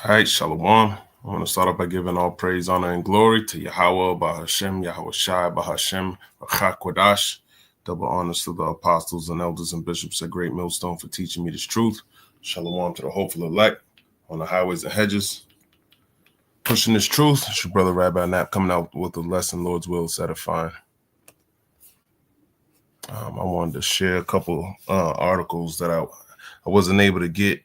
All right, Shalom. I want to start off by giving all praise, honor, and glory to Yahweh, Bahashem, Yahweh Shai, Bahashem, Kodash. Double honors to the apostles and elders and bishops at Great Millstone for teaching me this truth. Shalom to the hopeful elect on the highways and hedges. Pushing this truth. It's your brother Rabbi Knapp coming out with a lesson, Lord's will, is edifying. I wanted to share a couple articles that I wasn't able to get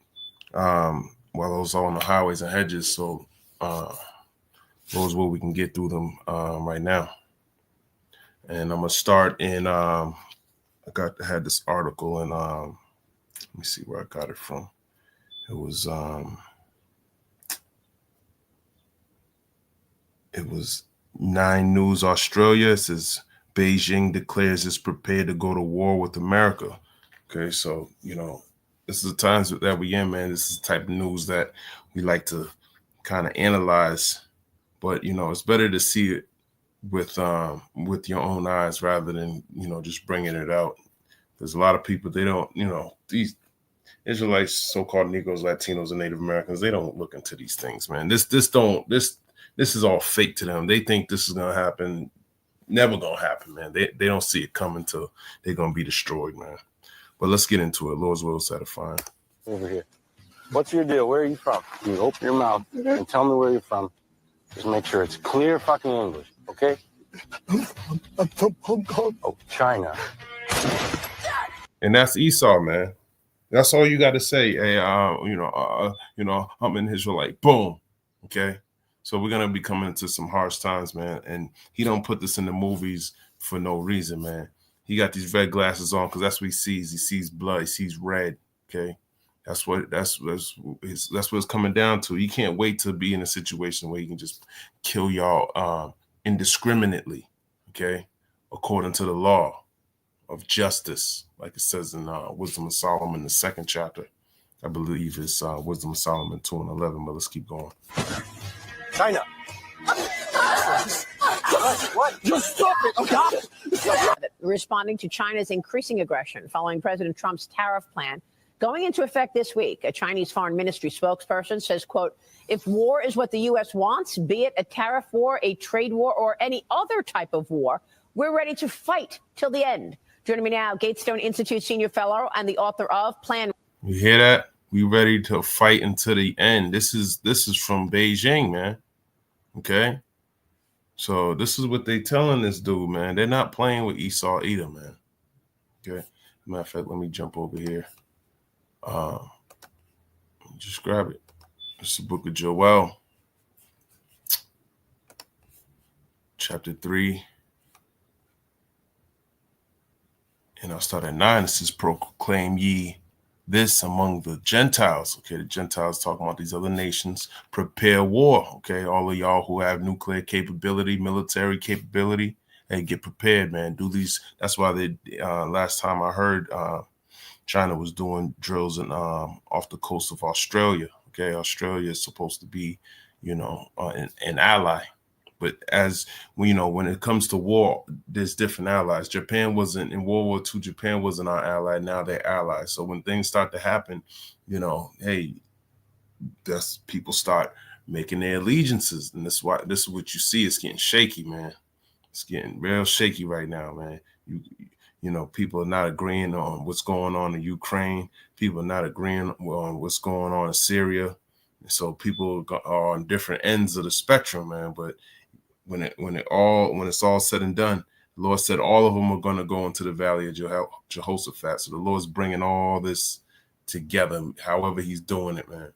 while I was on the highways and hedges. So Lord's will, we can get through them right now. And I'm gonna start in. I had this article, and let me see where I got it from. It was 9 News Australia. It says Beijing declares it's prepared to go to war with America. Okay, so this is the times that we in, man. This is the type of news that we like to kind of analyze, but it's better to see it with your own eyes rather than just bringing it out. There's a lot of people, they don't, these Israelites, so-called Negroes, Latinos, and Native Americans, they don't look into these things, man. This is all fake to them. They think this is gonna happen. Never gonna happen, man. They don't see it coming till they're gonna be destroyed, man. But let's get into it. Lord's will, satisfying. Over here. What's your deal? Where are you from? You open your mouth and tell me where you're from. Just make sure it's clear fucking English, okay? I'm from Hong Kong. Oh, China. And that's Esau, man. That's all you got to say. Hey, I'm an Israelite. Boom. Okay. So we're gonna be coming into some harsh times, man. And he don't put this in the movies for no reason, man. He got these red glasses on because that's what he sees. He sees blood. He sees red. Okay. That's what it's coming down to. You can't wait to be in a situation where you can just kill y'all indiscriminately, okay, according to the law of justice, like it says in Wisdom of Solomon, the 2nd chapter. I believe it's Wisdom of Solomon 2:11. But let's keep going. China. What? Just stop it. Okay. Responding to China's increasing aggression following President Trump's tariff plan going into effect this week, a Chinese foreign ministry spokesperson says, quote, if war is what the U.S. wants, be it a tariff war, a trade war, or any other type of war, we're ready to fight till the end. Joining me now, Gatestone Institute senior fellow and the author of Plan. You hear that? We ready to fight until the end. This is from Beijing, man. Okay? So this is what they telling this dude, man. They're not playing with Esau either, man. Okay? Matter of fact, let me jump over here. Just grab it. It's the book of Joel, chapter 3. And I'll start at 9. It says, proclaim ye this among the Gentiles. Okay, the Gentiles talking about these other nations. Prepare war. Okay, all of y'all who have nuclear capability, military capability, hey, get prepared, man. Do these. That's why they last time I heard China was doing drills off the coast of Australia. Okay, Australia is supposed to be, an ally. But as we when it comes to war, there's different allies. Japan wasn't in World War II. Japan wasn't our ally. Now they're allies. So when things start to happen, hey, that's people start making their allegiances, and this is what you see. It's getting shaky, man. It's getting real shaky right now, man. People are not agreeing on what's going on in Ukraine. People are not agreeing on what's going on in Syria. So people are on different ends of the spectrum, man. But when it's all said and done, the Lord said all of them are going to go into the valley of Jehoshaphat. So the Lord's bringing all this together. However he's doing it, man,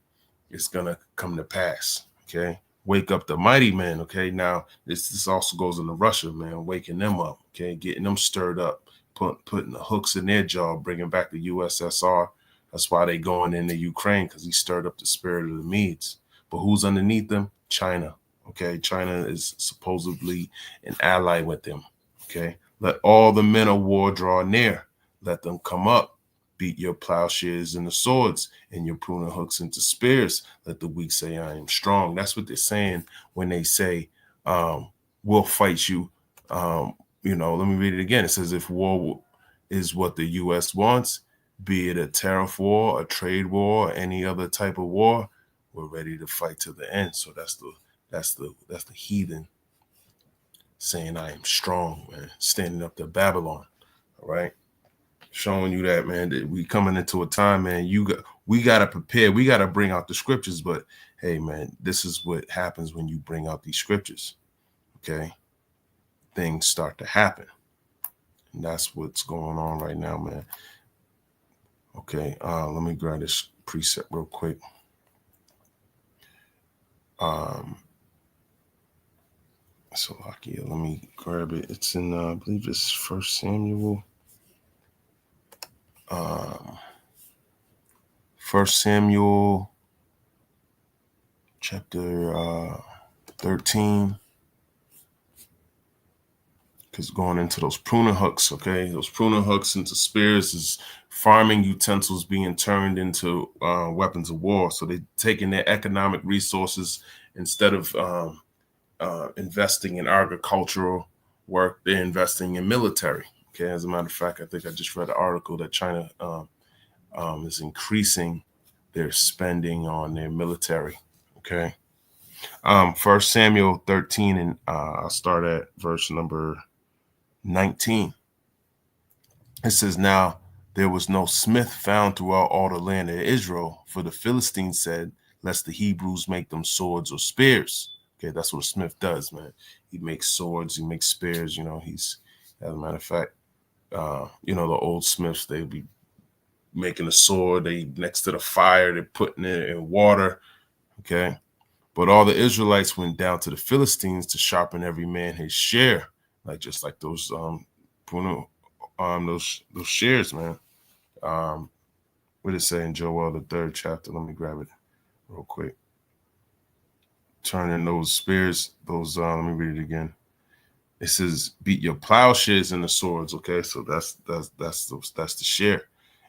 it's going to come to pass. Okay. Wake up the mighty men. Okay. Now this also goes into Russia, man, waking them up. Okay. Getting them stirred up, putting the hooks in their jaw, bringing back the USSR. That's why they going into Ukraine, because he stirred up the spirit of the Medes. But who's underneath them? China. Okay, China is supposedly an ally with them. Okay, let all the men of war draw near. Let them come up. Beat your plowshares into swords and your pruning hooks into spears. Let the weak say, I am strong. That's what they're saying when they say, we'll fight you. Let me read it again. It says, if war is what the U.S. wants, be it a tariff war, a trade war, any other type of war, we're ready to fight to the end. So that's the heathen saying, I am strong, man, standing up to Babylon. All right. Showing you that, man, that we coming into a time, man, we got to prepare. We got to bring out the scriptures. But hey, man, this is what happens when you bring out these scriptures. Okay. Things start to happen. And that's what's going on right now, man. Okay. Let me grab this preset real quick. So lucky. Let me grab it. It's in, I believe it's 1 Samuel. 1 Samuel chapter 13. Because going into those pruning hooks, okay? Those pruning hooks into spears is farming utensils being turned into weapons of war. So they're taking their economic resources instead of investing in agricultural work, they're investing in military. Okay, as a matter of fact, I think I just read an article that China is increasing their spending on their military. Okay, 1 Samuel 13, and I'll start at verse number 19. It says, now there was no smith found throughout all the land of Israel, for the Philistines said, lest the Hebrews make them swords or spears. Okay, that's what a smith does, man. He makes swords, he makes spears. You know, he's, as a matter of fact, you know, the old smiths, they'd be making a sword, they next to the fire, they're putting it in water. Okay. But all the Israelites went down to the Philistines to sharpen every man his share, like just like those those shares, man. What did it say in Joel, the 3rd chapter? Let me grab it real quick. Turning those spears, those let me read it again. It says, beat your plowshares and the swords. Okay, so that's the share.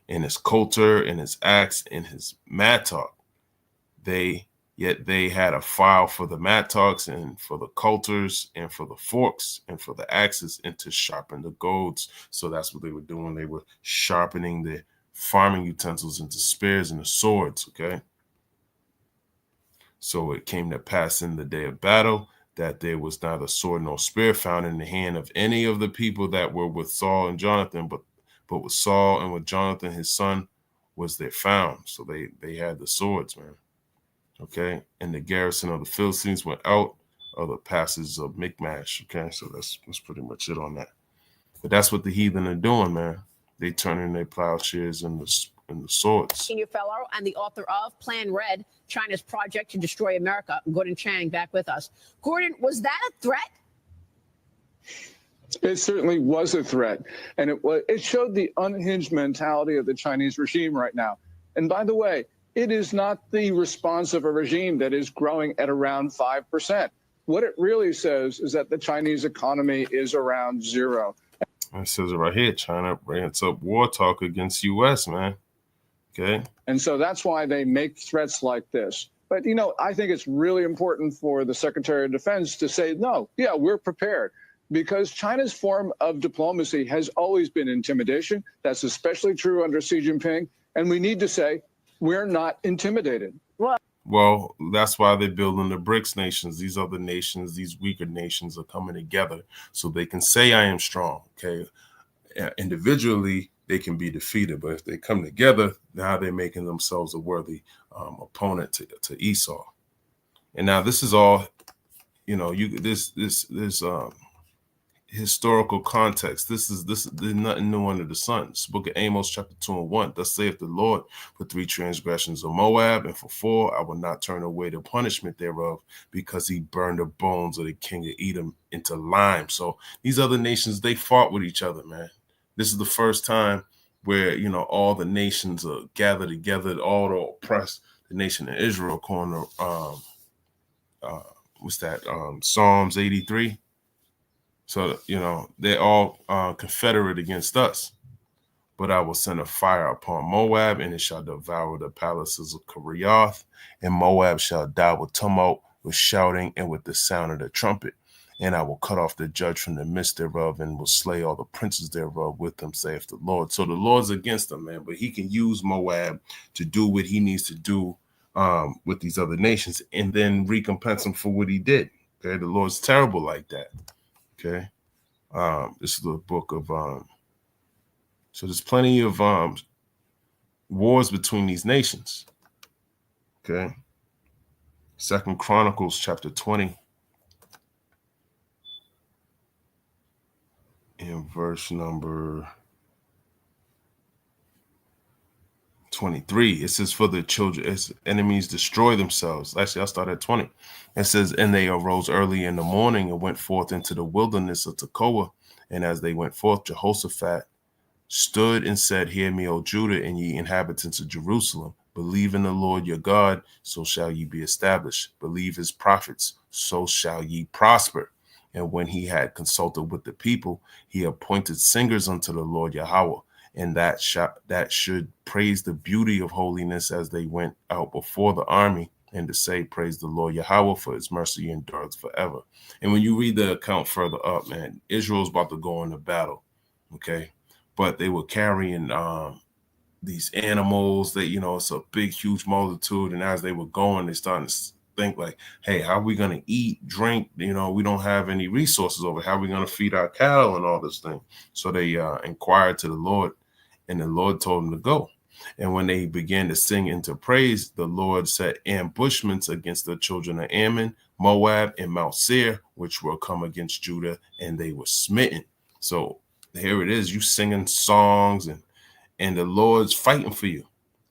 And his coulter and his axe and his mattock. They had a file for the mattocks and for the coulters and for the forks and for the axes and to sharpen the goads. So that's what they were doing. They were sharpening the farming utensils into spears and the swords. Okay. So it came to pass in the day of battle that there was neither sword nor spear found in the hand of any of the people that were with Saul and Jonathan, but with Saul and with Jonathan his son was there found. So they had the swords, man. Okay, and the garrison of the Philistines went out of the passes of Michmash. Okay, so that's pretty much it on that. But that's what the heathen are doing, man. They turning their plowshares and the swords. Senior fellow and the author of Plan Red, China's project to destroy America, Gordon Chang, back with us. Gordon, was that a threat? It certainly was a threat, and it showed the unhinged mentality of the Chinese regime right now. And by the way, it is not the response of a regime that is growing at around 5%. What it really says is that the Chinese economy is around zero. It says it right here, China ramps up war talk against U.S., man. Okay. And so that's why they make threats like this. But, you know, I think it's really important for the Secretary of Defense to say, no, yeah, we're prepared. Because China's form of diplomacy has always been intimidation. That's especially true under Xi Jinping. And we need to say, we're not intimidated. Well, that's why they're building the BRICS nations. These other nations, these weaker nations are coming together so they can say, I am strong. Okay. Individually, they can be defeated. But if they come together, now they're making themselves a worthy opponent to Esau. And now this is all, you know, this historical context. There's nothing new under the sun. It's the book of Amos, chapter 2 and 1. Thus saith the Lord, for 3 transgressions of Moab, and for 4, I will not turn away the punishment thereof, because he burned the bones of the king of Edom into lime. So these other nations, they fought with each other, man. This is the first time where, you know, all the nations are gathered together, all the oppressed, the nation of Israel, according to Psalms 83. So, you know, they're all confederate against us. But I will send a fire upon Moab, and it shall devour the palaces of Kerioth, and Moab shall die with tumult, with shouting, and with the sound of the trumpet. And I will cut off the judge from the midst thereof, and will slay all the princes thereof with them, saith the Lord. So the Lord's against them, man, but he can use Moab to do what he needs to do with these other nations and then recompense him for what he did. Okay, the Lord's terrible like that. Okay, this is the book of so there's plenty of wars between these nations. Okay, Second Chronicles chapter 20 in verse number 23. It says, for the children, its enemies destroy themselves. Actually, I'll start at 20. It says, and they arose early in the morning and went forth into the wilderness of Tekoa. And as they went forth, Jehoshaphat stood and said, hear me, O Judah, and ye inhabitants of Jerusalem. Believe in the Lord your God, so shall ye be established. Believe his prophets, so shall ye prosper. And when he had consulted with the people, he appointed singers unto the Lord Yahweh, and that should praise the beauty of holiness as they went out before the army, and to say, praise the Lord Yahweh, for his mercy endureth forever. And when you read the account further up, man, Israel's about to go into battle, okay? But they were carrying these animals that, you know, it's a big, huge multitude. And as they were going, they started to think like, hey, how are we going to eat, drink? You know, we don't have any resources over. How are we going to feed our cattle and all this thing? So they inquired to the Lord, and the Lord told them to go. And when they began to sing and to praise, the Lord set ambushments against the children of Ammon, Moab, and Mount Seir, which will come against Judah, and they were smitten. So here it is, you singing songs and the Lord's fighting for you,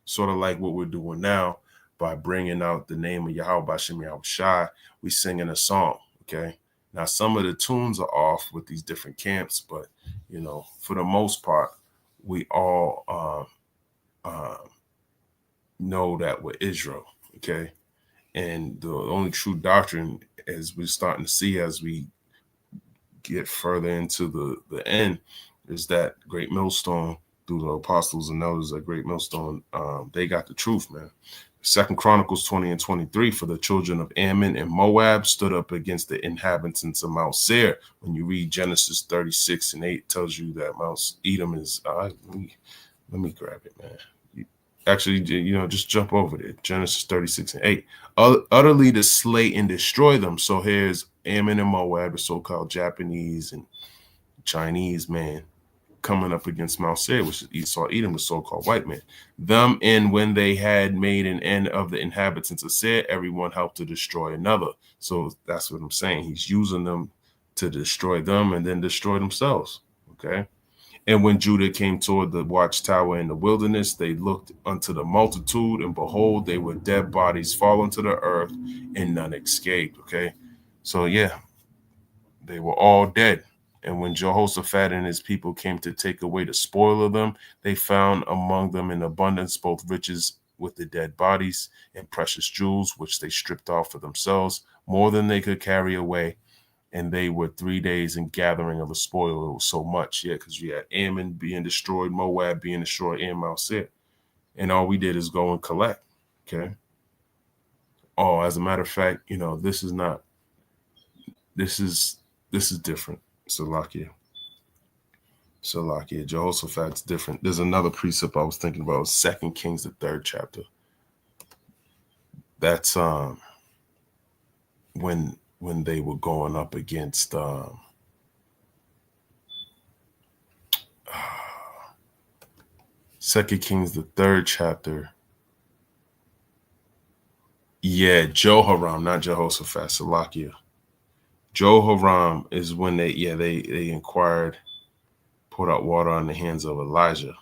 sort of like what we're doing now by bringing out the name of Yahweh Bashem Yahweh Shai. We singing a song, okay? Now, some of the tunes are off with these different camps, but, you know, for the most part, we all know that we're Israel, okay? And the only true doctrine, as we're starting to see as we get further into the end, is that great millstone through the apostles and elders at great millstone. They got the truth, man. Second Chronicles 20 and 23, for the children of Ammon and Moab stood up against the inhabitants of Mount Seir. When you read Genesis 36 and 8, it tells you that Mount Edom is, let me grab it, man. Actually, you know, just jump over there. Genesis 36 and 8. Utterly to slay and destroy them. So here's Ammon and Moab, the so-called Japanese and Chinese man, coming up against Mount Seir, which is Esau, Edom, the so-called white man. Them, and when they had made an end of the inhabitants of Seir, everyone helped to destroy another. So that's what I'm saying. He's using them to destroy them and then destroy themselves, okay? And when Judah came toward the watchtower in the wilderness, they looked unto the multitude, and behold, they were dead bodies fallen to the earth, and none escaped, okay? So, yeah, they were all dead. And when Jehoshaphat and his people came to take away the spoil of them, they found among them in abundance both riches with the dead bodies and precious jewels, which they stripped off for themselves, more than they could carry away. And they were 3 days in gathering of the spoil. It was so much, yeah, because you had Ammon being destroyed, Moab being destroyed, and Mount Seir. And all we did is go and collect, okay? Oh, as a matter of fact, you know, this is different. Salakia. Jehoshaphat's different. There's another precept I was thinking about, 2 Kings, the 3rd chapter. That's when they were going up against 2 Kings, the 3rd chapter. Yeah, Jehoram, not Jehoshaphat, Salakia. Jehoram is when they inquired, poured out water on the hands of Elijah.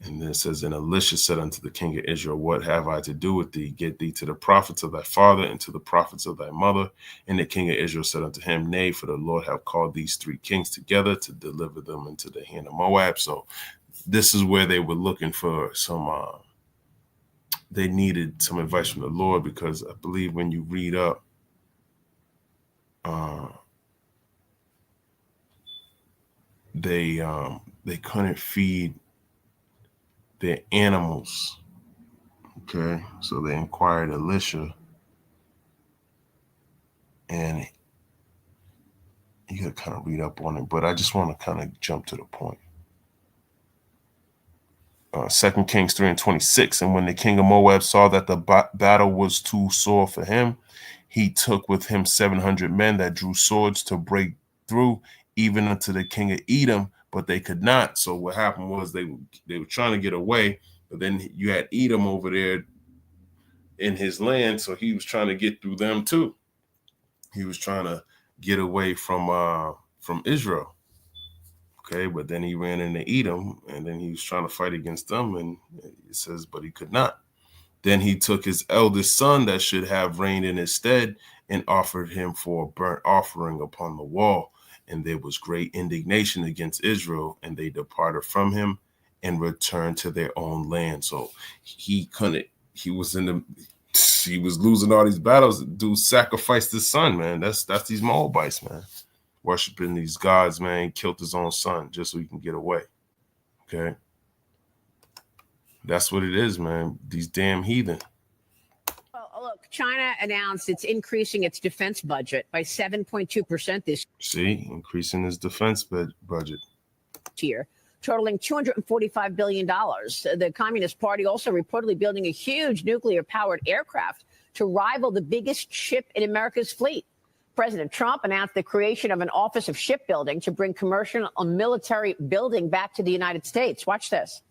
And then it says, and Elisha said unto the king of Israel, what have I to do with thee? Get thee to the prophets of thy father and to the prophets of thy mother. And the king of Israel said unto him, nay, for the Lord have called these 3 kings together to deliver them into the hand of Moab. So this is where they were looking for some, they needed some advice from the Lord, because I believe when you read up, they couldn't feed their animals. Okay, so they inquired Elisha, and you gotta kind of read up on it, but I just want to kind of jump to the point. 2 Kings 3:26. And when the king of Moab saw that the battle was too sore for him, he took with him 700 men that drew swords to break through even unto the king of Edom, but they could not. So what happened was they were trying to get away, but then you had Edom over there in his land, so he was trying to get through them too. He was trying to get away from Israel. Okay, but then he ran into Edom, and then he was trying to fight against them, and it says, but he could not. Then he took his eldest son that should have reigned in his stead and offered him for a burnt offering upon the wall. And there was great indignation against Israel, and they departed from him and returned to their own land. So he was losing all these battles. Dude sacrificed his son, man. That's these Moabites, man. Worshiping these gods, man. Killed his own son just so he can get away. Okay. That's what it is, man. These damn heathen. Well, look, China announced it's increasing its defense budget by 7.2% this See, increasing his defense budget year, totaling $245 billion. The Communist Party also reportedly building a huge nuclear-powered aircraft to rival the biggest ship in America's fleet. President Trump announced the creation of an Office of Shipbuilding to bring commercial and military building back to the United States. Watch this.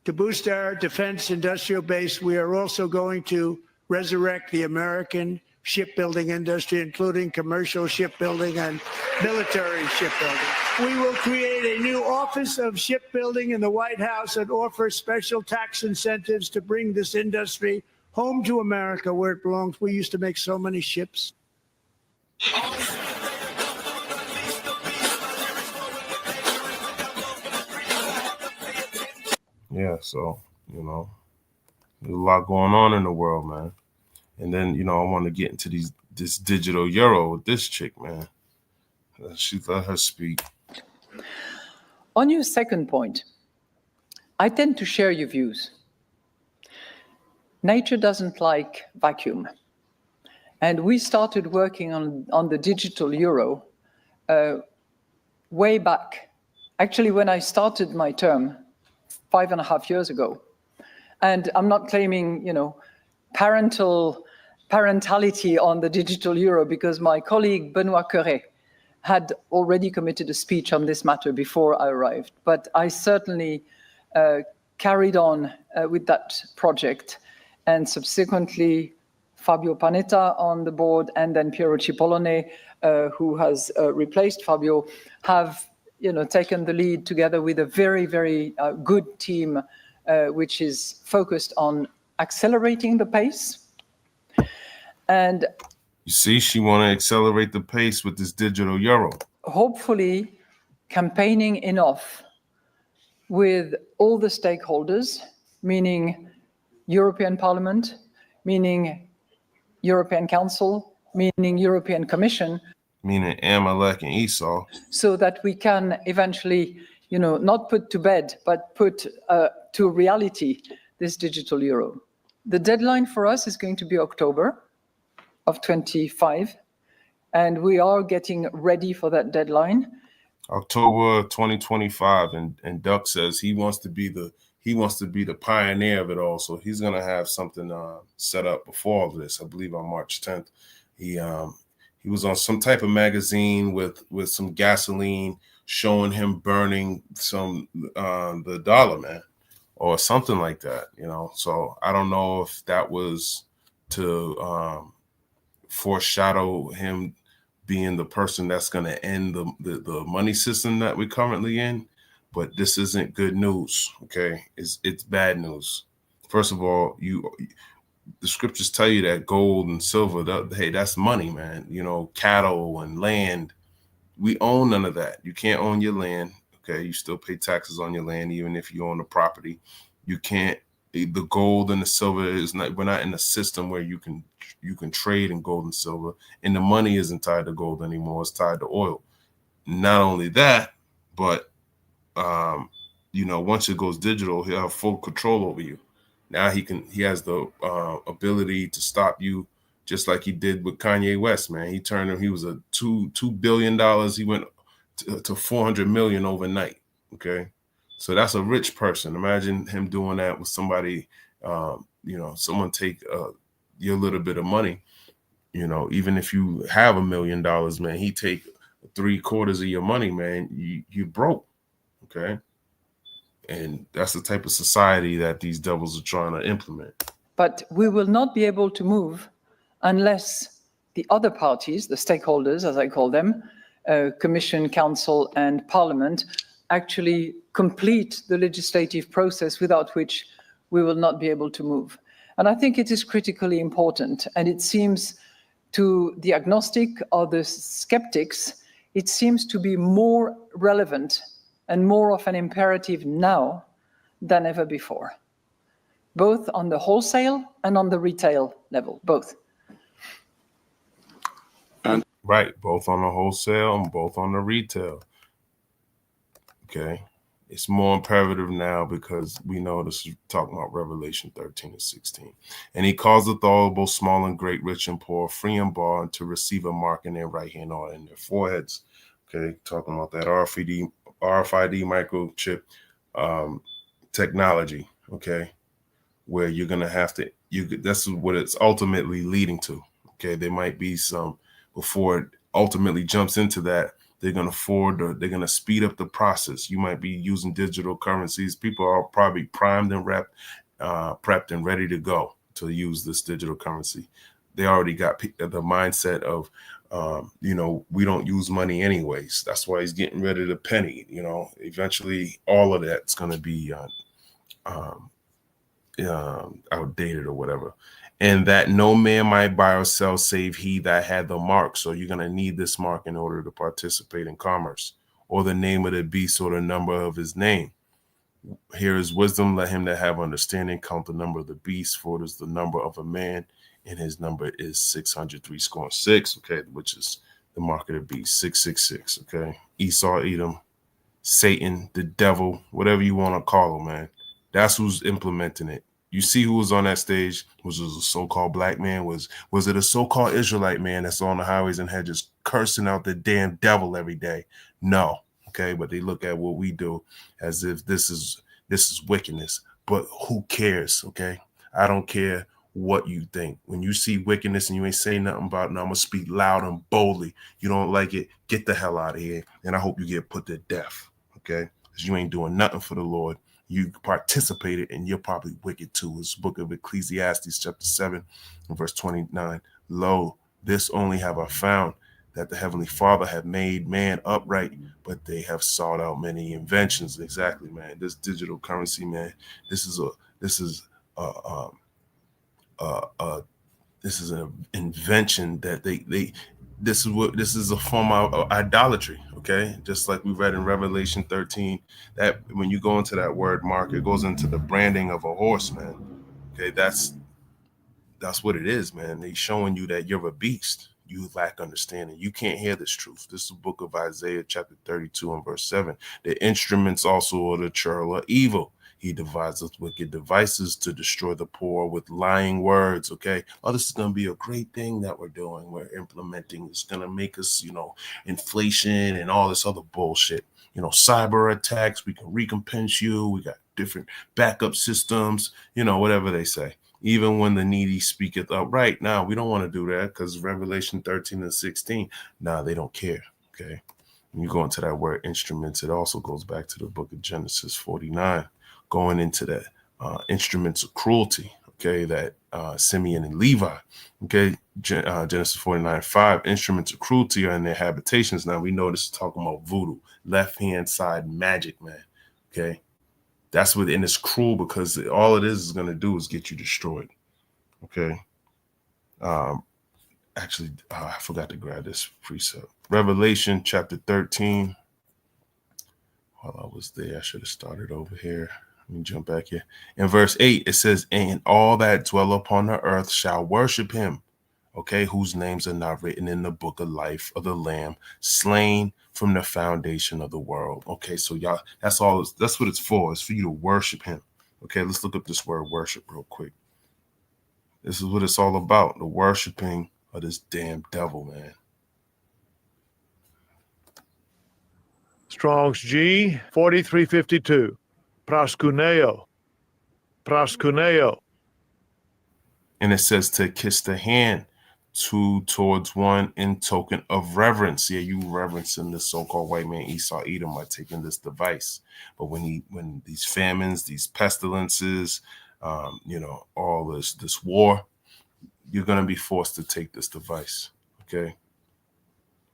To boost our defense industrial base, we are also going to resurrect the American shipbuilding industry, including commercial shipbuilding and military shipbuilding. We will create a new Office of Shipbuilding in the White House and offer special tax incentives to bring this industry home to America where it belongs. We used to make so many ships. Yeah, so, there's a lot going on in the world, man. And then, I want to get into this digital euro with this chick, man. She let her speak. On your second point, I tend to share your views. Nature doesn't like vacuum. And we started working on the digital euro way back. Actually, when I started my term 5.5 years ago. And I'm not claiming, parentality on the digital euro, because my colleague Benoit Cœuré had already committed a speech on this matter before I arrived. But I certainly carried on with that project, and subsequently Fabio Panetta on the board, and then Piero Cipollone, who has replaced Fabio, have taken the lead together with a very, very good team, which is focused on accelerating the pace. And you see, she want to accelerate the pace with this digital euro. Hopefully campaigning enough with all the stakeholders, meaning European Parliament, meaning European Council, meaning European Commission, meaning Amalek and Esau, so that we can eventually, not put to bed, but put to reality this digital euro. The deadline for us is going to be October of 25, and we are getting ready for that deadline. October 2025, and Duck says he wants to be the pioneer of it all. So he's gonna have something set up before all this. I believe on March 10th, he was on some type of magazine with some gasoline showing him burning the dollar, man, or something like that, So I don't know if that was to foreshadow him being the person that's going to end the money system that we're currently in. But this isn't good news, okay? It's bad news. First of all, the scriptures tell you that gold and silver, that's money, man. Cattle and land. We own none of that. You can't own your land, okay? You still pay taxes on your land, even if you own the property. You can't. The gold and the silver is not. We're not in a system where you can trade in gold and silver, and the money isn't tied to gold anymore. It's tied to oil. Not only that, but once it goes digital, he'll have full control over you. Now he has the ability to stop you, just like he did with Kanye West, man. He was a $2 billion. He went to 400 million overnight. Okay. So that's a rich person. Imagine him doing that with somebody, someone take your little bit of money, even if you have $1 million, man, he take 3/4 of your money, man, you broke. Okay. And that's the type of society that these devils are trying to implement. But we will not be able to move unless the other parties, the stakeholders, as I call them, Commission, Council, and Parliament, actually complete the legislative process, without which we will not be able to move. And I think it is critically important. And it seems to the agnostic or the skeptics, it seems to be more relevant and more of an imperative now than ever before, both on the wholesale and on the retail level, both. Right, both on the wholesale and both on the retail. Okay, it's more imperative now because we know this is talking about Revelation 13 and 16. And he causeth all, both small and great, rich and poor, free and bond, to receive a mark in their right hand or in their foreheads. Okay, talking about that RFID microchip technology. Okay, where you're gonna have to. That's what it's ultimately leading to. Okay, there might be some before it ultimately jumps into that. They're going to speed up the process. You might be using digital currencies. People are probably primed and prepped and ready to go to use this digital currency. They already got the mindset of, we don't use money anyways. That's why he's getting rid of the penny. Eventually all of that's going to be outdated or whatever. And that no man might buy or sell save he that had the mark. So you're going to need this mark in order to participate in commerce, or the name of the beast or the number of his name. Here is wisdom. Let him that have understanding count the number of the beast, for it is the number of a man, and his number is 603. Okay, which is the mark of the beast, 666. Okay, Esau, Edom, Satan, the devil, whatever you want to call him, man. That's who's implementing it. You see who was on that stage? Was it a so-called black man? Was it a so-called Israelite man that's on the highways and hedges cursing out the damn devil every day? No. Okay, but they look at what we do as if this is wickedness. But who cares? Okay, I don't care what you think. When you see wickedness and you ain't saying nothing about it, I'm gonna speak loud and boldly. You don't like it, get the hell out of here. And I hope you get put to death. Okay, because you ain't doing nothing for the Lord. You participated and you're probably wicked too. It's the book of Ecclesiastes, chapter 7, verse 29. Lo, this only have I found, that the Heavenly Father have made man upright, but they have sought out many inventions. Exactly, man. This digital currency, man. This is an invention that this is a form of idolatry. Okay, just like we read in Revelation 13, that when you go into that word mark, it goes into the branding of a horse, man. Okay, that's what it is, man. They're showing you that you're a beast. You lack understanding. You can't hear this truth. This is the book of Isaiah, chapter 32 and verse 7. The instruments also of the churl are evil. He deviseth wicked devices to destroy the poor with lying words. Okay. Oh, this is going to be a great thing that we're doing. We're implementing. It's going to make us, inflation and all this other bullshit. Cyber attacks. We can recompense you. We got different backup systems, whatever they say. Even when the needy speaketh upright. Now, we don't want to do that because Revelation 13 and 16. Nah, they don't care. Okay. When you go into that word instruments, it also goes back to the book of Genesis 49, going into that instruments of cruelty. Okay. That Simeon and Levi. Okay. Genesis 49:5, instruments of cruelty are in their habitations. Now, we know this is talking about voodoo, left hand side magic, man. Okay. That's what, and it's cruel because all it is going to do is get you destroyed. Okay. Actually, I forgot to grab this precept. Revelation chapter 13. While I was there, I should have started over here. Let me jump back here. In verse 8, it says, and all that dwell upon the earth shall worship him. Okay, whose names are not written in the book of life of the Lamb, slain from the foundation of the world. Okay, so y'all, that's all. That's what it's for. It's for you to worship him. Okay, let's look up this word worship real quick. This is what it's all about, the worshiping of this damn devil, man. Strong's G 4352. proskuneo, proskuneo. And it says to kiss the hand towards one in token of reverence. Yeah, you reverencing the so-called white man Esau Edom by taking this device. But when these famines, these pestilences, all this war, you're gonna be forced to take this device. Okay.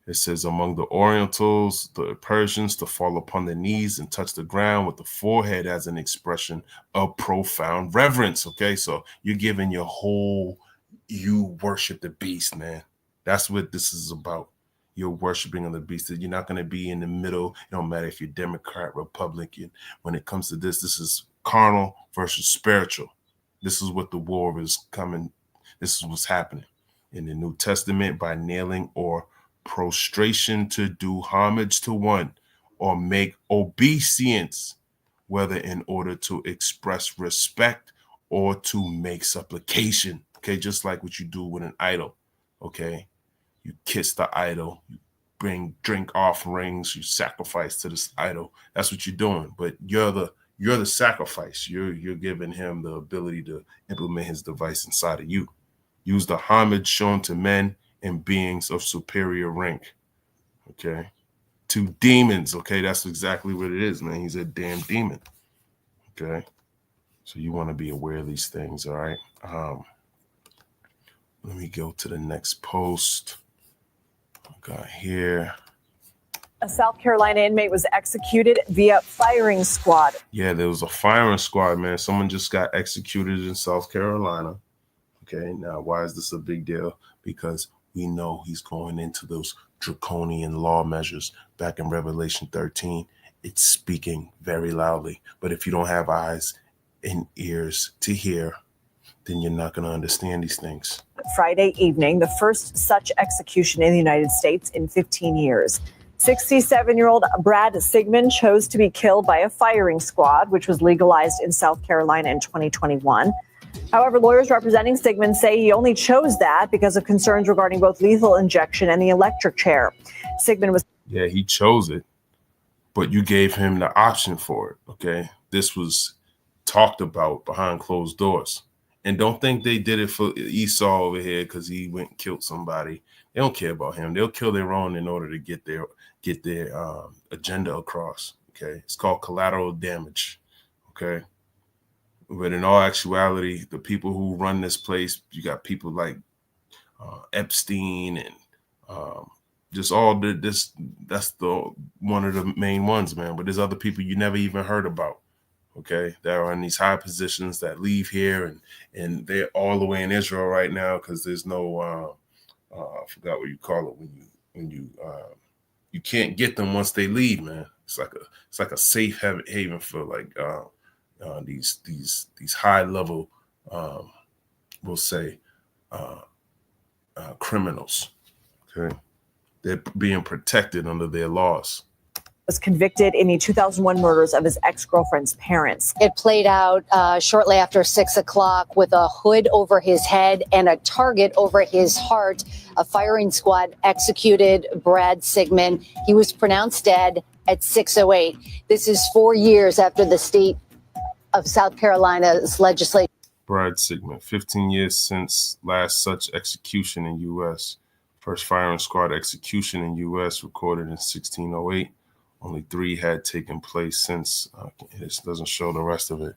It says among the Orientals, the Persians, to fall upon the knees and touch the ground with the forehead as an expression of profound reverence. Okay, so you're giving your whole, you worship the beast, man. That's what this is about. You're worshiping of the beast. You're not going to be in the middle. It don't matter if you're Democrat, Republican. When it comes to this is carnal versus spiritual. This is what the war is coming. This is what's happening in the New Testament by nailing or prostration to do homage to one or make obeisance, whether in order to express respect or to make supplication. Okay, just like what you do with an idol. Okay, you kiss the idol, you bring drink offerings, you sacrifice to this idol. That's what you're doing. But you're the sacrifice. You're giving him the ability to implement his device inside of you. Use the homage shown to men and beings of superior rank. Okay. To demons. Okay. That's exactly what it is, man. He's a damn demon. Okay. So you want to be aware of these things. All right. Let me go to the next post. I got here. A South Carolina inmate was executed via firing squad. Yeah, there was a firing squad, man. Someone just got executed in South Carolina. Okay. Now, why is this a big deal? Because we know he's going into those draconian law measures. Back in Revelation 13, it's speaking very loudly. But if you don't have eyes and ears to hear, then you're not going to understand these things. Friday evening, the first such execution in the United States in 15 years. 67-year-old Brad Sigmund chose to be killed by a firing squad, which was legalized in South Carolina in 2021. However, lawyers representing Sigmund say he only chose that because of concerns regarding both lethal injection and the electric chair. Sigmund was... Yeah, he chose it, but you gave him the option for it, okay? This was talked about behind closed doors. And don't think they did it for Esau over here because he went and killed somebody. They don't care about him. They'll kill their own in order to get their agenda across, okay? It's called collateral damage, okay? But in all actuality, the people who run this place, you got people like Epstein and just all this. That's the one of the main ones, man. But there's other people you never even heard about. Okay, that are in these high positions that leave here and they're all the way in Israel right now because there's no I forgot what you call it when you can't get them once they leave, man. It's like a safe haven for like these high level we'll say criminals. Okay, they're being protected under their laws. Was convicted in the 2001 murders of his ex-girlfriend's parents. It played out shortly after 6 o'clock with a hood over his head and a target over his heart. A firing squad executed Brad Sigmund. He was pronounced dead at 6:08. This is 4 years after the state of South Carolina's legislature. Brad Sigmund, 15 years since last such execution in U.S. First firing squad execution in U.S. recorded in 1608. Only 3 had taken place since. This doesn't show the rest of it.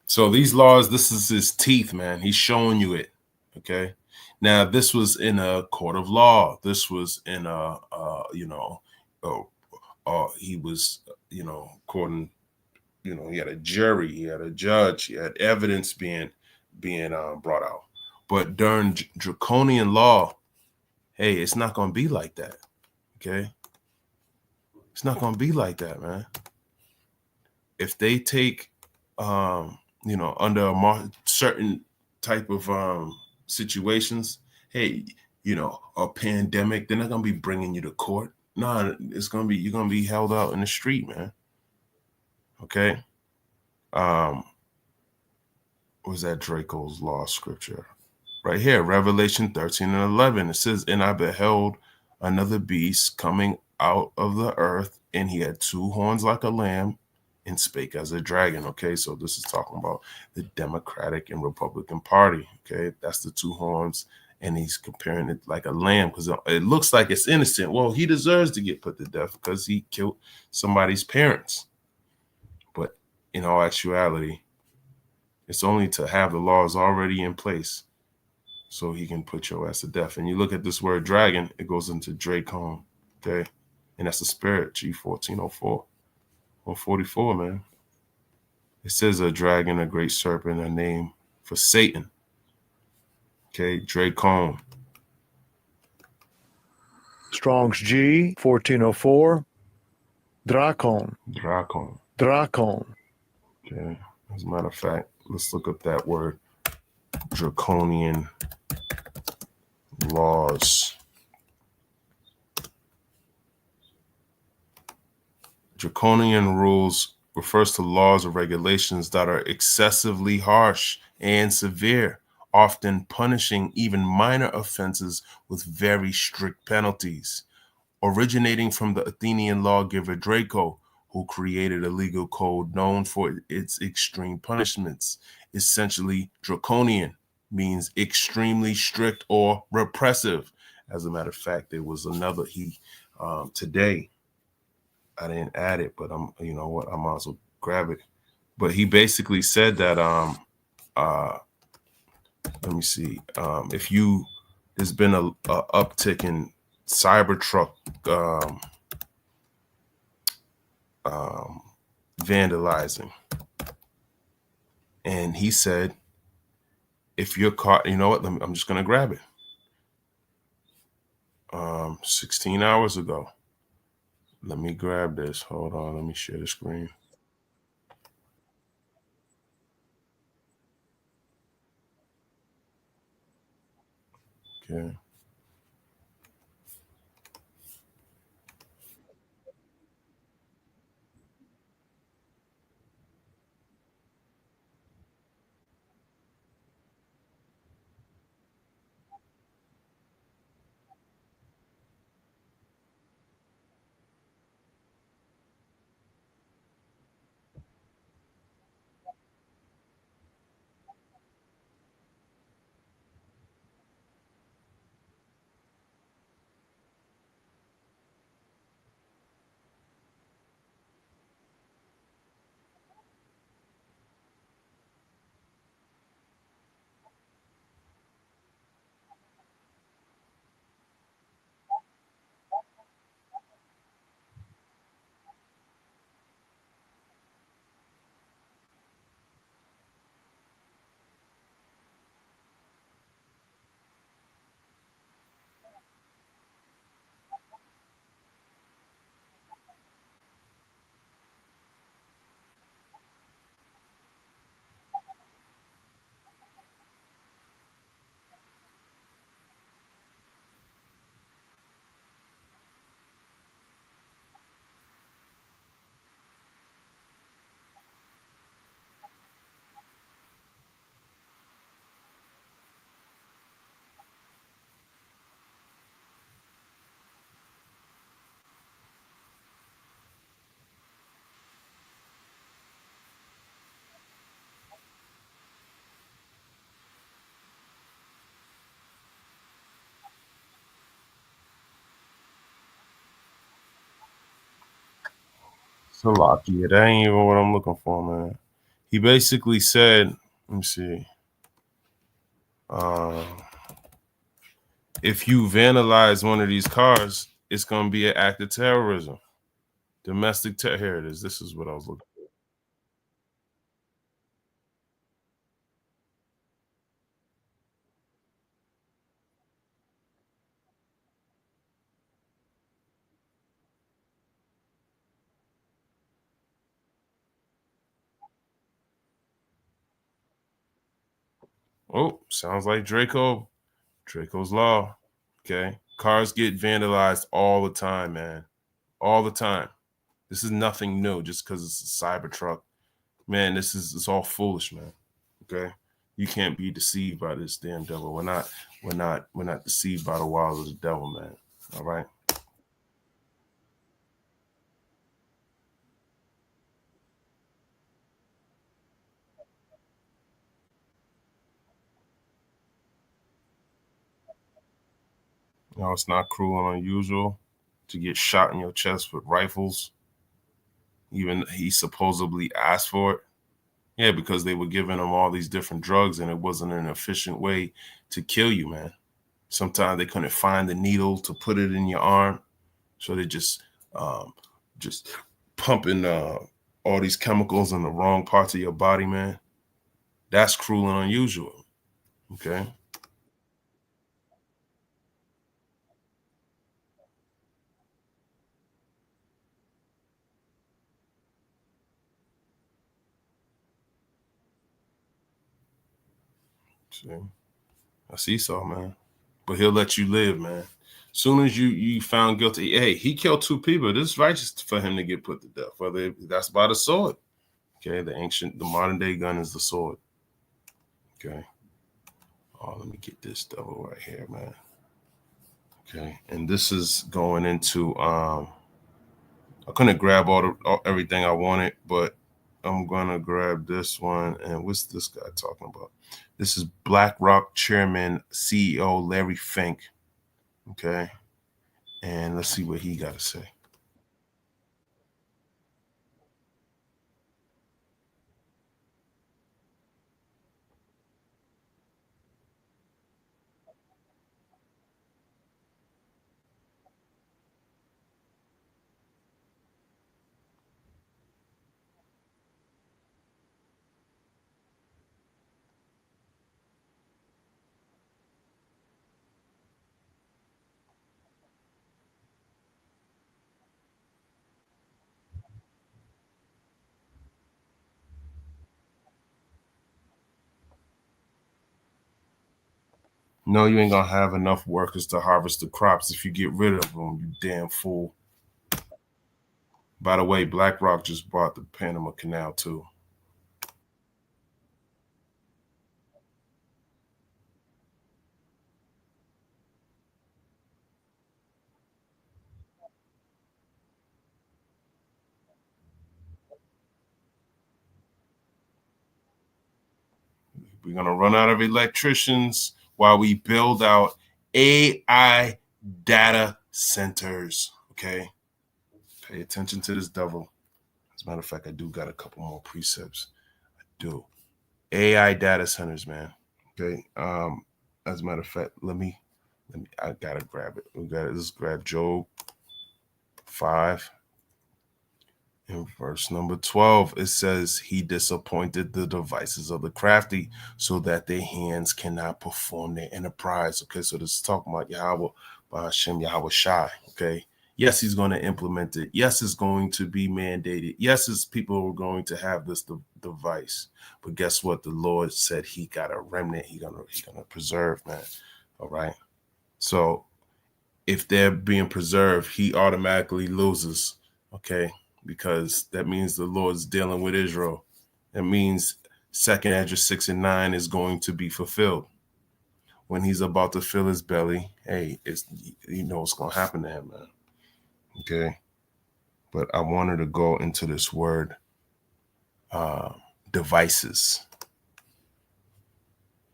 So these laws, this is his teeth, man. He's showing you it. Okay. Now, this was in a court of law. This was in he was, according, he had a jury, he had a judge, he had evidence being brought out. But during draconian law, hey, it's not going to be like that. Okay. It's not going to be like that, man. If they take, under a certain type of situations, hey, a pandemic, they're not going to be bringing you to court. No, you're going to be held out in the street, man. Okay. Was that Draco's law scripture? Right here, Revelation 13 and 11. It says, and I beheld another beast coming out of the earth, and he had 2 horns like a lamb, and spake as a dragon. Okay, so this is talking about the Democratic and Republican Party. Okay, that's the two horns, and he's comparing it like a lamb because it looks like it's innocent. Well, he deserves to get put to death because he killed somebody's parents. But in all actuality, it's only to have the laws already in place so he can put your ass to death. And you look at this word dragon, it goes into Dracon, okay? And that's the spirit, G1404. 144, man. It says a dragon, a great serpent, a name for Satan. Okay, Dracon. Strong's G, 1404. Dracon. Dracon. Dracon. Okay. As a matter of fact, let's look up that word. Draconian laws. Draconian rules refers to laws or regulations that are excessively harsh and severe, often punishing even minor offenses with very strict penalties. Originating from the Athenian lawgiver Draco, who created a legal code known for its extreme punishments. Essentially, draconian means extremely strict or repressive. As a matter of fact, there was another today. I didn't add it, but you know what, I might as well grab it. But he basically said that let me see, if there's been a uptick in Cybertruck vandalizing, and he said if you're caught, you know what, I'm just gonna grab it. 16 hours ago. Let me grab this. Hold on. Let me share the screen. Okay. Salakia, that ain't even what I'm looking for, man. He basically said, let me see. If you vandalize one of these cars, it's gonna be an act of terrorism. Domestic terror. Here it is. This is what I was looking for. Oh, sounds like Draco's law. Okay. Cars get vandalized all the time, man. All the time. This is nothing new just because it's a Cybertruck. Man, it's all foolish, man. Okay. You can't be deceived by this damn devil. We're not deceived by the wiles of the devil, man. All right. You know, it's not cruel and unusual to get shot in your chest with rifles. Even he supposedly asked for it. Yeah, because they were giving him all these different drugs and it wasn't an efficient way to kill you, man. Sometimes they couldn't find the needle to put it in your arm. So they just pumping all these chemicals in the wrong parts of your body, man. That's cruel and unusual. Okay. See, that's Esau, man. But he'll let you live, man. Soon as you found guilty, hey, he killed 2 people. This is righteous for him to get put to death. Whether that's by the sword. Okay, the modern day gun is the sword. Okay. Oh, let me get this devil right here, man. Okay, and this is going into I couldn't grab everything I wanted, but I'm gonna grab this one. And what's this guy talking about? This is BlackRock Chairman CEO Larry Fink. Okay, and let's see what he got to say. No, you ain't gonna have enough workers to harvest the crops if you get rid of them, you damn fool. By the way, BlackRock just bought the Panama Canal too. We're gonna run out of electricians while we build out AI data centers. Okay, pay attention to this devil. As a matter of fact, I do got a couple more precepts. I do. AI data centers, man. Okay. As a matter of fact, I gotta grab it. Let's grab Job 5. In verse number 12, it says, he disappointed the devices of the crafty so that their hands cannot perform their enterprise. Okay, so this is talking about Yahweh, Hashem, Yahweh Shai. Okay, yes, he's going to implement it. Yes, it's going to be mandated. Yes, people are going to have this device. But guess what? The Lord said he got a remnant. He's gonna preserve, man. All right. So if they're being preserved, he automatically loses. Okay, because that means the Lord's dealing with Israel. That means 2nd Ezra 6 and 9 is going to be fulfilled. When he's about to fill his belly, hey, you know what's going to happen to him, man. Okay, but I wanted to go into this word, devices.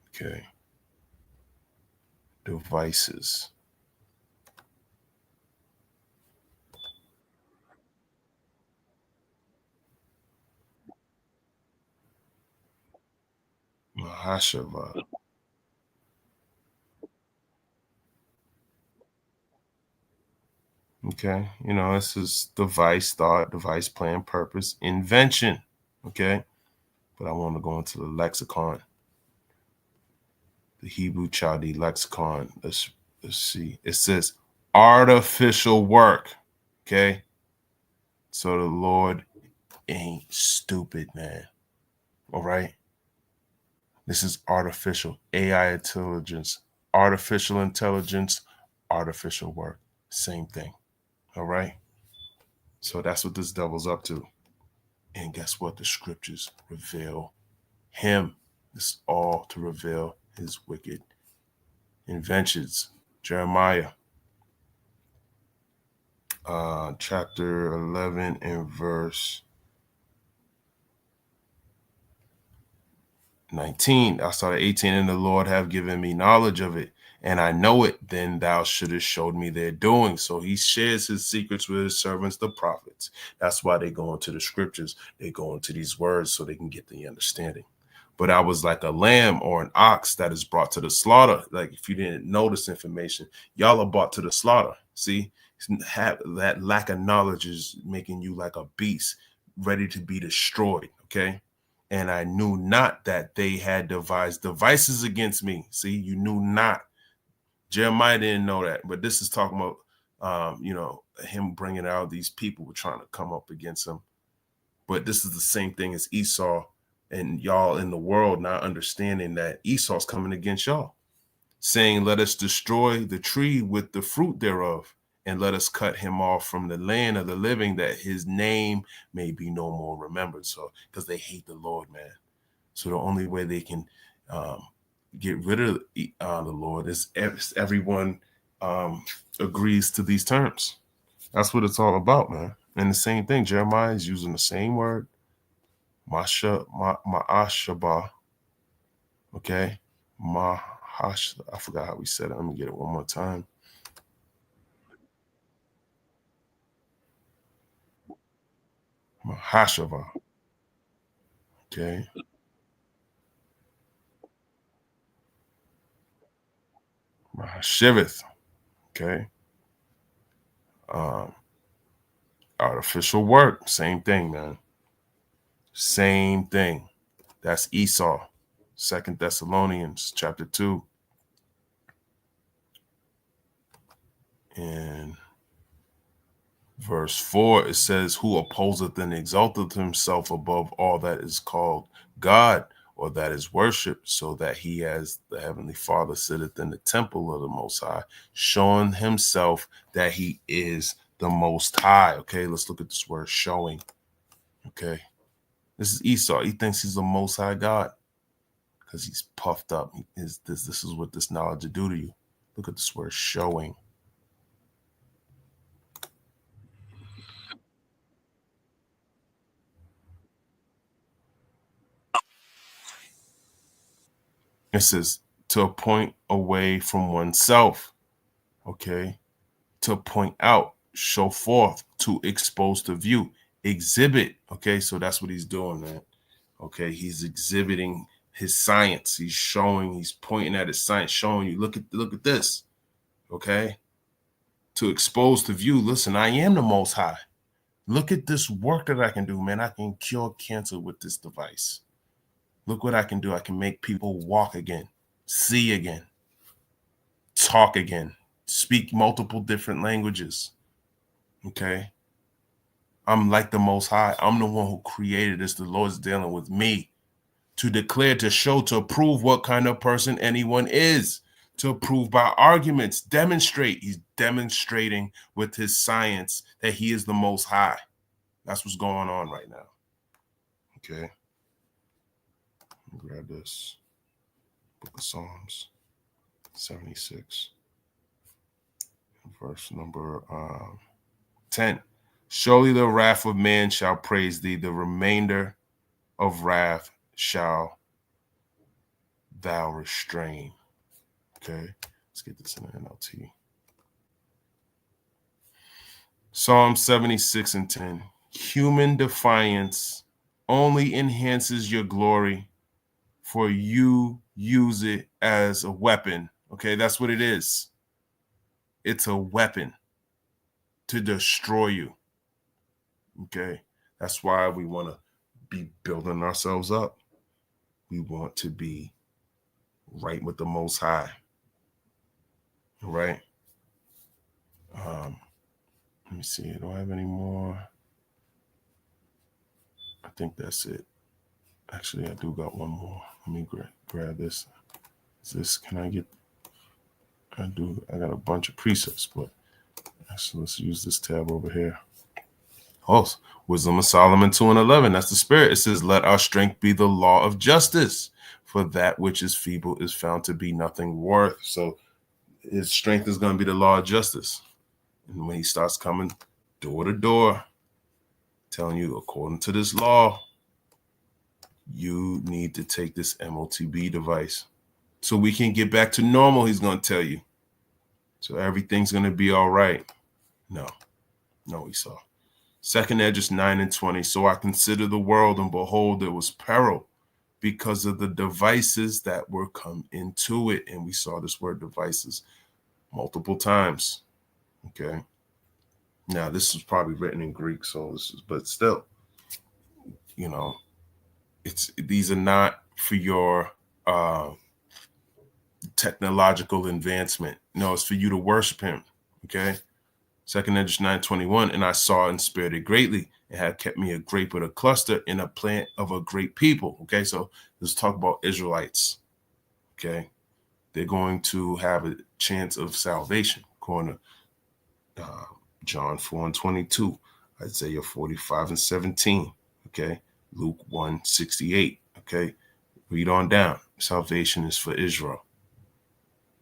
Okay, devices. Mahashava. Okay, you know, this is device, thought, device, plan, purpose, invention. Okay, but I want to go into the lexicon, the Hebrew Chaldee lexicon. Let's see. It says artificial work. Okay, so the Lord ain't stupid, man. All right, this is artificial AI intelligence, artificial intelligence, artificial work. Same thing. All right. So that's what this devil's up to. And guess what? The scriptures reveal him. It's all to reveal his wicked inventions. Jeremiah chapter 11 and verse 19. I started 18, and the Lord have given me knowledge of it, and I know it, then thou shouldest showed me their doing. So he shares his secrets with his servants, the prophets. That's why they go into the scriptures. They go into these words so they can get the understanding. But I was like a lamb or an ox that is brought to the slaughter. Like, if you didn't know this information, y'all are brought to the slaughter. See, that lack of knowledge is making you like a beast ready to be destroyed. Okay. And I knew not that they had devised devices against me. See, you knew not. Jeremiah didn't know that, but this is talking about, him bringing out these people were trying to come up against him. But this is the same thing as Esau and y'all in the world not understanding that Esau's coming against y'all, saying, let us destroy the tree with the fruit thereof, and let us cut him off from the land of the living, that his name may be no more remembered. So, because they hate the Lord, man. So the only way they can get rid of the Lord is everyone agrees to these terms. That's what it's all about, man. And the same thing, Jeremiah is using the same word, ma'ashaba, okay? I forgot how we said it. Let me get it one more time. Mahashava, okay? Mahashivith, okay? Artificial work, same thing, man. Same thing. That's Esau. 2 Thessalonians chapter 2. And verse 4, it says, who opposeth and exalteth himself above all that is called God, or that is worshipped, so that he, as the heavenly Father, sitteth in the temple of the Most High, showing himself that he is the Most High. Okay, let's look at this word, showing. Okay, this is Esau. He thinks he's the Most High God because he's puffed up. This is what this knowledge will do to you. Look at this word, showing. It says to appoint away from oneself, okay? To point out, show forth, to expose to view, exhibit, okay? So that's what he's doing, man. Okay, he's exhibiting his science. He's showing, he's pointing at his science, showing you, look at this, okay? To expose to view, listen, I am the Most High. Look at this work that I can do, man. I can cure cancer with this device. Look what I can do. I can make people walk again, see again, talk again, speak multiple different languages. Okay. I'm like the Most High. I'm the one who created this. The Lord's dealing with me to declare, to show, to prove what kind of person anyone is, to prove by arguments, demonstrate. He's demonstrating with his science that he is the Most High. That's what's going on right now. Okay. Grab this book of Psalms 76, verse number 10. Surely the wrath of man shall praise thee, the remainder of wrath shall thou restrain. Okay, let's get this in the NLT. Psalm 76 and 10. Human defiance only enhances your glory, for you use it as a weapon. Okay, that's what it is. It's a weapon to destroy you. Okay, that's why we want to be building ourselves up. We want to be right with the Most High. Right? Let me see. Do I have any more? I think that's it. Actually, I do got one more. Let me grab this. Can I get? I got a bunch of precepts, but actually, let's use this tab over here. Oh, Wisdom of Solomon 2 and 11. That's the spirit. It says, let our strength be the law of justice, for that which is feeble is found to be nothing worth. So his strength is going to be the law of justice. And when he starts coming door to door, telling you, according to this law, you need to take this MOTB device. So we can get back to normal, he's going to tell you. So everything's going to be all right. No, Esau. Second Esdras 9 and 20. So I consider the world, and behold, there was peril because of the devices that were come into it. And we saw this word devices multiple times. Okay. Now, this was probably written in Greek, but still, these are not for your technological advancement. No, it's for you to worship him. Okay. Second Esdras 9:21, and I saw and spared it greatly, and had kept me a grape with a cluster in a plant of a great people. Okay, so let's talk about Israelites. Okay, they're going to have a chance of salvation, according to John 4 and 22, Isaiah 45 and 17. Okay, Luke 1:68. Okay, read on down. Salvation is for Israel.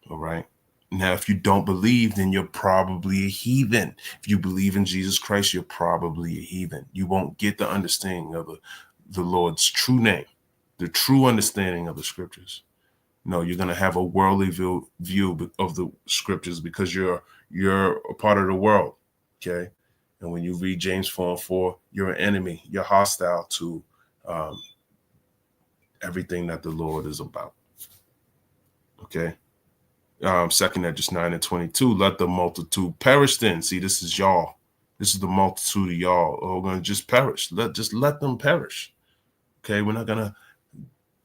All right. Now, if you don't believe, then you're probably a heathen. If you believe in Jesus Christ, you're probably a heathen. You won't get the understanding of the Lord's true name, the true understanding of the scriptures. No, you're going to have a worldly view of the scriptures because you're a part of the world. Okay. And when you read James 4 and 4, you're an enemy. You're hostile to everything that the Lord is about. Okay. Second Esdras 9 and 22, let the multitude perish then. See, this is y'all. This is the multitude of y'all who are going to just perish. Let them perish. Okay, we're not going to,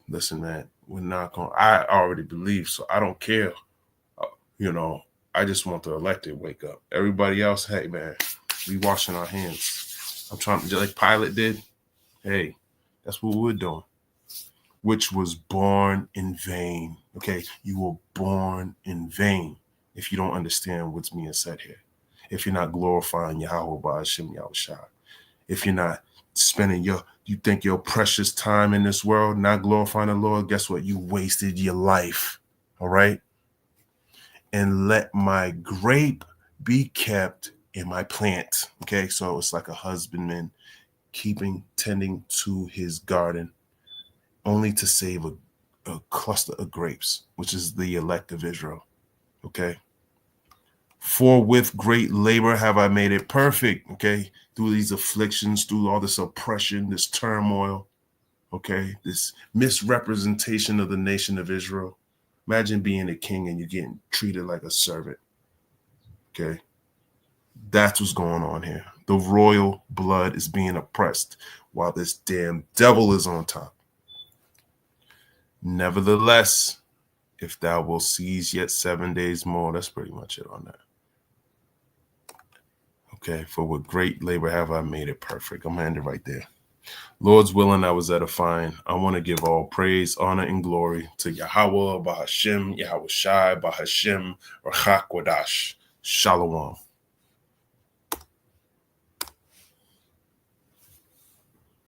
listen, man, we're not going to, I already believe, so I don't care. I just want the elected wake up. Everybody else, hey, man, we washing our hands. I'm trying to, like Pilate did. Hey, that's what we're doing. Which was born in vain. Okay, you were born in vain if you don't understand what's being said here. If you're not glorifying Yahweh by Hashem Yahushua. If you're not spending you think your precious time in this world, not glorifying the Lord, guess what? You wasted your life. All right? And let my grape be kept in my plant. Okay, so it's like a husbandman tending to his garden, only to save a cluster of grapes, which is the elect of Israel. Okay. For with great labor have I made it perfect. Okay. Through these afflictions, through all this oppression, this turmoil. Okay. This misrepresentation of the nation of Israel. Imagine being a king and you're getting treated like a servant. Okay. That's what's going on here. The royal blood is being oppressed while this damn devil is on top. Nevertheless, if thou wilt seize yet 7 days more, that's pretty much it on that. Okay, for with great labor have I made it perfect. I'm handed right there. Lord's willing, I was edifying. I want to give all praise, honor, and glory to Yahweh, Bahashem, Yahweh Shai, Bahashem, Rachak Wadash. Shalom.